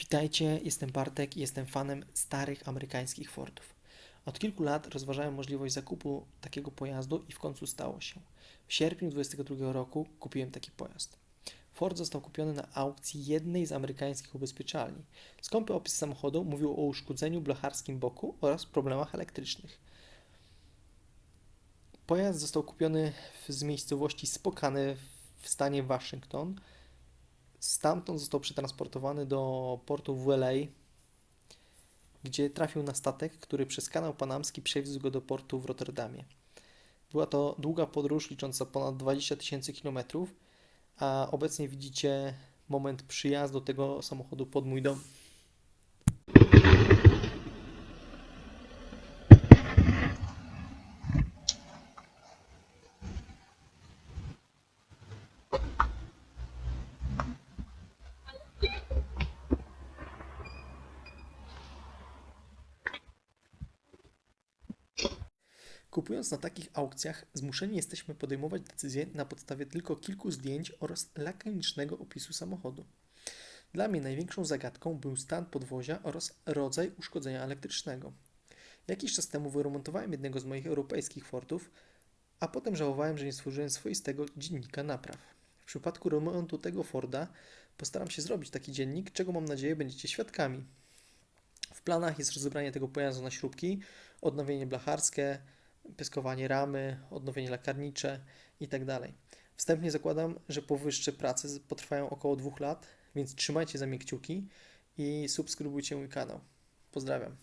Witajcie, jestem Bartek i jestem fanem starych amerykańskich Fordów. Od kilku lat rozważałem możliwość zakupu takiego pojazdu i w końcu stało się. W sierpniu 2022 roku kupiłem taki pojazd. Ford został kupiony na aukcji jednej z amerykańskich ubezpieczalni. Skąpy opis samochodu mówił o uszkodzeniu blacharskim boku oraz problemach elektrycznych. Pojazd został kupiony z miejscowości Spokane w stanie Waszyngton. Stamtąd został przetransportowany do portu w LA, gdzie trafił na statek, który przez kanał panamski przewiózł go do portu w Rotterdamie. Była to długa podróż licząca ponad 20 tysięcy kilometrów, a obecnie widzicie moment przyjazdu tego samochodu pod mój dom. Kupując na takich aukcjach, zmuszeni jesteśmy podejmować decyzje na podstawie tylko kilku zdjęć oraz lakonicznego opisu samochodu. Dla mnie największą zagadką był stan podwozia oraz rodzaj uszkodzenia elektrycznego. Jakiś czas temu wyremontowałem jednego z moich europejskich Fordów, a potem żałowałem, że nie stworzyłem swoistego dziennika napraw. W przypadku remontu tego Forda postaram się zrobić taki dziennik, czego mam nadzieję będziecie świadkami. W planach jest rozebranie tego pojazdu na śrubki, odnowienie blacharskie, pyskowanie ramy, odnowienie lakarnicze itd. Wstępnie zakładam, że powyższe prace potrwają około 2 lat, więc trzymajcie za mnie kciuki i subskrybujcie mój kanał. Pozdrawiam.